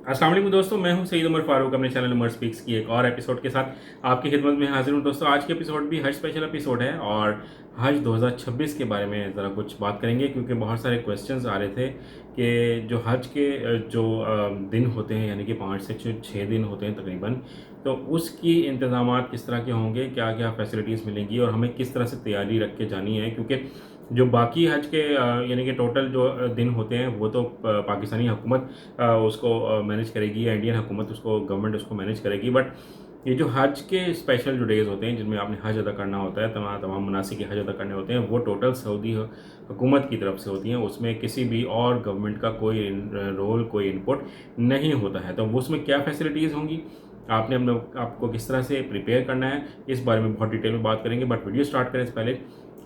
अस्सलाम वालेकुम दोस्तों, मैं हूं सईद उमर फारूक अपने चैनल उमर स्पीक्स की एक और एपिसोड के साथ आपकी खिदमत में हाजिर हूं। दोस्तों आज के एपिसोड भी हज स्पेशल एपिसोड है और हज 2026 के बारे में ज़रा कुछ बात करेंगे, क्योंकि बहुत सारे क्वेश्चंस आ रहे थे कि जो हज के दिन होते हैं, यानी कि 5 से 6 दिन होते हैं तकरीबन, तो उसकी इंतज़ामात किस तरह के होंगे, क्या क्या फैसिलिटीज़ मिलेंगी और हमें किस तरह से तैयारी रख के जानी है। क्योंकि जो बाकी हज के यानी कि टोटल जो दिन होते हैं वो तो पाकिस्तानी हुकूमत उसको मैनेज करेगी या इंडियन हुकूमत उसको गवर्नमेंट उसको मैनेज करेगी। बट ये जो हज के स्पेशल जो डेज़ होते हैं जिनमें आपने हज अदा करना होता है, तमाम मनासिक के हज अदा करने होते हैं, वो टोटल सऊदी हुकूमत की तरफ से होती हैं। उसमें किसी भी और गवर्नमेंट का कोई रोल, कोई इनपुट नहीं होता है। तो उसमें क्या फैसिलिटीज़ होंगी, आपने अपने आपको किस तरह से प्रिपेयर करना है, इस बारे में बहुत डिटेल में बात करेंगे। बट वीडियो स्टार्ट करें से पहले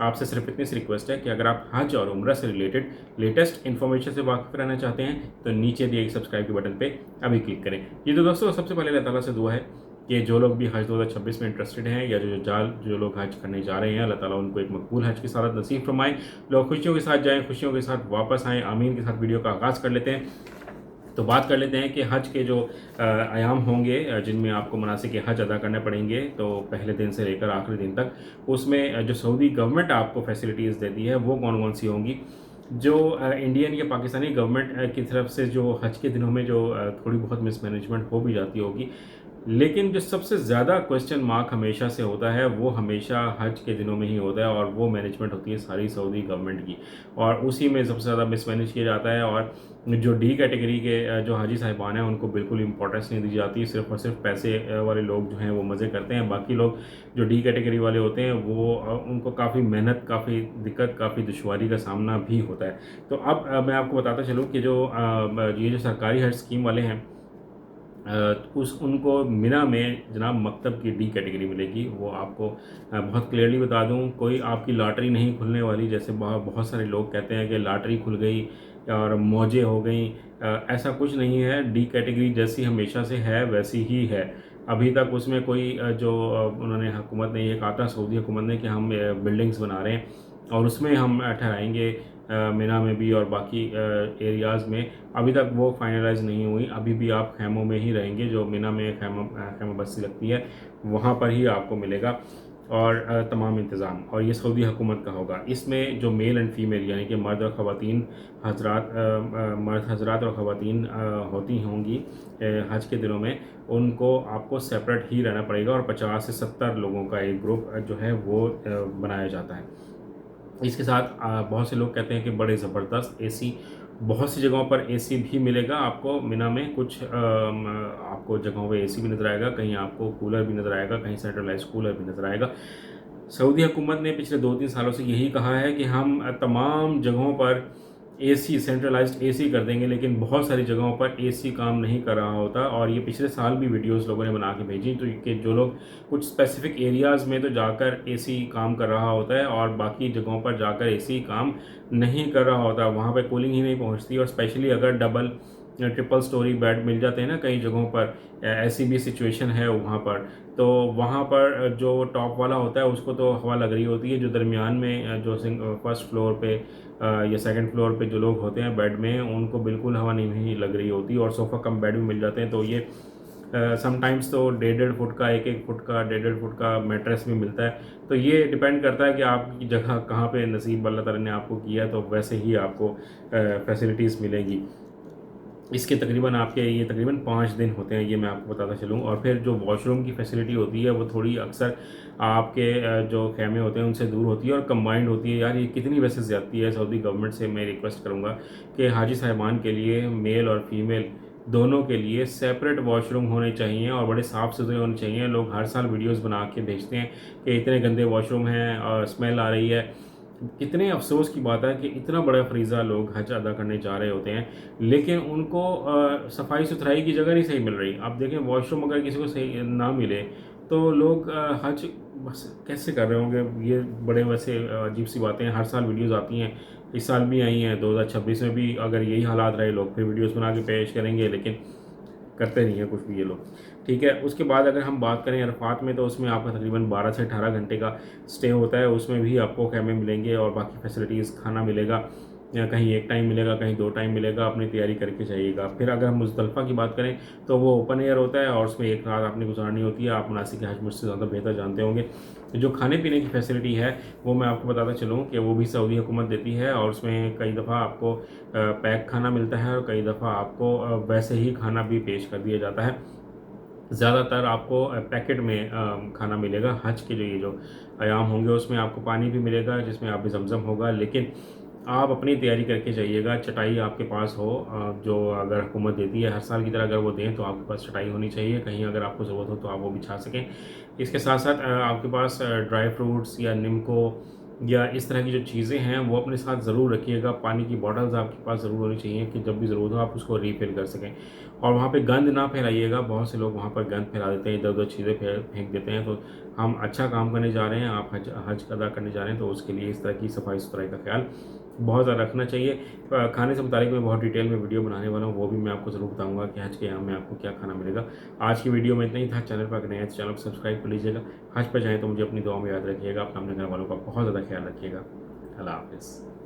आपसे सिर्फ इतनी सी रिक्वेस्ट है कि अगर आप हज और उम्रा से रिलेटेड लेटेस्ट इन्फॉर्मेशन से वाकिफ रहना चाहते हैं तो नीचे दिए सब्सक्राइब के बटन पे अभी क्लिक करें। ये तो दोस्तों सबसे पहले अल्लाह ताला से दुआ है कि जो लोग भी हज 2026 में इंटरेस्टेड हैं या जो लोग हज करने जा रहे हैं, अल्लाह ताला उनको एक मकबूल हज की सारत नसीब फरमाए। लोग खुशियों के साथ जाएँ, खुशियों के साथ वापस आएँ। आमीन के साथ वीडियो का आगाज़ कर लेते हैं। तो बात कर लेते हैं कि हज के जो आयाम होंगे जिनमें आपको मनासिक हज अदा करने पड़ेंगे, तो पहले दिन से लेकर आखिरी दिन तक उसमें जो सऊदी गवर्नमेंट आपको फैसिलिटीज़ देती है वो कौन कौन सी होंगी। जो इंडियन या पाकिस्तानी गवर्नमेंट की तरफ से जो हज के दिनों में जो थोड़ी बहुत मिसमैनेजमेंट हो भी जाती होगी, लेकिन जो सबसे ज़्यादा क्वेश्चन मार्क हमेशा से होता है वो हमेशा हज के दिनों में ही होता है, और वो मैनेजमेंट होती है सारी सऊदी गवर्नमेंट की, और उसी में सबसे ज़्यादा मिसमैनेज किया जाता है। और जो डी कैटेगरी के जो हाजी साहिबान हैं उनको बिल्कुल इंपॉर्टेंस नहीं दी जाती। सिर्फ और सिर्फ पैसे वाले लोग जो हैं वो मज़े करते हैं। बाकी लोग जो डी कैटेगरी वाले होते हैं वो उनको काफ़ी मेहनत, काफ़ी दिक्कत, काफ़ी दुश्वारी का सामना भी होता है। तो अब मैं आपको बताता चलूँ कि ये जो सरकारी हज स्कीम वाले हैं, उस उनको मिना में जनाब मकतब की डी कैटेगरी मिलेगी। वो आपको बहुत क्लियरली बता दूं, कोई आपकी लॉटरी नहीं खुलने वाली। जैसे बहुत सारे लोग कहते हैं कि लॉटरी खुल गई और मौजें हो गई, ऐसा कुछ नहीं है। डी कैटेगरी जैसी हमेशा से है वैसी ही है। अभी तक उसमें कोई उन्होंने हुकूमत ने ये कहा था, सऊदी हुकूमत ने, कि हम बिल्डिंग्स बना रहे हैं और उसमें हम ठहराएंगे मिना में भी और बाकी एरियाज़ में। अभी तक वो फाइनलाइज नहीं हुई। अभी भी आप खैमों में ही रहेंगे। जो मिना में खैमा बस्ती लगती है वहाँ पर ही आपको मिलेगा और तमाम इंतज़ाम, और ये सऊदी हुकूमत का होगा। इसमें जो मेल एंड फीमेल यानी कि मर्द और ख़वातीन हजरात, मर्द हजरात और ख़वातीन होती होंगी हज के दिनों में, उनको आपको सेपरेट ही रहना पड़ेगा और 50 से 70 लोगों का एक ग्रुप जो है वो बनाया जाता है। इसके साथ बहुत से लोग कहते हैं कि बड़े ज़बरदस्त एसी, बहुत सी जगहों पर एसी भी मिलेगा आपको मिना में। कुछ आपको जगहों पे एसी भी नज़र आएगा, कहीं आपको कूलर भी नज़र आएगा, कहीं सेंट्रलाइज्ड कूलर भी नज़र आएगा। सऊदी हुकूमत ने पिछले 2-3 सालों से यही कहा है कि हम तमाम जगहों पर एसी, सेंट्रलाइज्ड एसी कर देंगे, लेकिन बहुत सारी जगहों पर एसी काम नहीं कर रहा होता। और ये पिछले साल भी वीडियोस लोगों ने बना के भेजी, तो कि जो लोग कुछ स्पेसिफिक एरियाज़ में तो जाकर एसी काम कर रहा होता है और बाकी जगहों पर जाकर एसी काम नहीं कर रहा होता, वहाँ पे कूलिंग ही नहीं पहुँचती। और स्पेशली अगर डबल या ट्रिपल स्टोरी बेड मिल जाते हैं ना कई जगहों पर, ऐसी भी सिचुएशन है वहाँ पर, तो वहाँ पर जो टॉप वाला होता है उसको तो हवा लग रही होती है। जो दरमियान में जो फर्स्ट फ्लोर पे या सेकंड फ्लोर पे जो लोग होते हैं बेड में, उनको बिल्कुल हवा नहीं लग रही होती और सोफ़ा कम बेड भी मिल जाते हैं। तो ये समटाइम्स तो 1.5 फुट का, 1-1 फुट का, 1.5 फुट का मैट्रेस भी मिलता है। तो ये डिपेंड करता है कि आपकी जगह कहाँ पे नसीब अल्लाह ताला ने आपको किया, तो वैसे ही आपको फैसिलिटीज़ मिलेंगी। इसके तकरीबन आपके ये तकरीबन 5 दिन होते हैं, ये मैं आपको बताता चलूँ। और फिर जो वॉशरूम की फैसिलिटी होती है वो थोड़ी अक्सर आपके जो ख़ैमे होते हैं उनसे दूर होती है और कंबाइंड होती है। यार ये कितनी वैसे ज़्यादती है। सऊदी गवर्नमेंट से मैं रिक्वेस्ट करूँगा कि हाजी साहिबान के लिए, मेल और फीमेल दोनों के लिए सेपरेट वॉशरूम होने चाहिए और बड़े साफ़ सुथरे होने चाहिए। लोग हर साल वीडियोज़ बना के भेजते हैं कि इतने गंदे वॉशरूम हैं और स्मेल आ रही है। कितने अफसोस की बात है कि इतना बड़ा फ़रीज़ा लोग हज अदा करने जा रहे होते हैं, लेकिन उनको सफाई सुथराई की जगह नहीं सही मिल रही। आप देखें, वॉशरूम अगर किसी को सही ना मिले तो लोग हज बस कैसे कर रहे होंगे। ये बड़े वैसे अजीब सी बातें हैं। हर साल वीडियोज़ आती हैं, इस साल भी आई हैं, 2026 में भी अगर यही हालात रहे, लोग फिर वीडियोज़ बना के पेश करेंगे, लेकिन करते नहीं हैं कुछ भी ये लोग। ठीक है, उसके बाद अगर हम बात करें अरफात में, तो उसमें आपका तकरीबन 12 से 18 घंटे का स्टे होता है। उसमें भी आपको खैमे मिलेंगे और बाकी फैसिलिटीज़, खाना मिलेगा। या कहीं एक टाइम मिलेगा, कहीं 2 टाइम मिलेगा, अपनी तैयारी करके जाइएगा। फिर अगर हम मुज़दलिफ़ा की बात करें तो वो ओपन एयर होता है और उसमें एक रात आपने गुज़ारनी होती है। आप मनासिक हज मुझसे ज़्यादा बेहतर जानते होंगे। जो खाने-पीने की फैसिलिटी है वो मैं आपको बताता चलूँ कि वो भी सऊदी हुकूमत देती है और उसमें कई दफ़ा आपको पैक खाना मिलता है और कई दफ़ा आपको वैसे ही खाना भी पेश कर दिया जाता है। ज़्यादातर आपको पैकेट में खाना मिलेगा। हज के जो ये जो अयाम होंगे उसमें आपको पानी भी मिलेगा जिसमें आब ज़मज़म होगा, लेकिन आप अपनी तैयारी करके जाइएगा। चटाई आपके पास हो, जो अगर हुकूमत देती है हर साल की तरह अगर वो दें तो आपके पास चटाई होनी चाहिए, कहीं अगर आपको ज़रूरत हो तो आप वो बिछा सकें। इसके साथ-साथ आपके पास ड्राई फ्रूट्स या निम्को या इस तरह की जो चीज़ें हैं वो अपने साथ ज़रूर रखिएगा। पानी की बॉटल्स आपके पास ज़रूर होनी चाहिए कि जब भी ज़रूरत हो आप उसको रीफ़िल कर सकें। और वहाँ पे गंद ना फैलाइएगा, बहुत से लोग वहाँ पर गंद फैला देते हैं, इधर-उधर चीज़ें फेंक देते हैं। तो हम अच्छा काम करने जा रहे हैं, आप हज हज अदा करने जा रहे हैं, तो उसके लिए इस तरह की सफाई-सुथराई का ख़्याल बहुत ज़्यादा रखना चाहिए। खाने से मुतालिक मैं बहुत डिटेल में वीडियो बनाने वाला हूँ, वो भी मैं आपको ज़रूर बताऊँगा कि हज के अयाम में आपको क्या खाना मिलेगा। आज की वीडियो में इतना ही था। चैनल पर अगर नए हैं तो चैनल को सब्सक्राइब कर लीजिएगा। हज पे जाएँ तो मुझे अपनी दुआ में याद रखिएगा। अपना अपने घर वालों का बहुत ज़्यादा ख्याल रखिएगा। अल्लाह हाफ़िज़।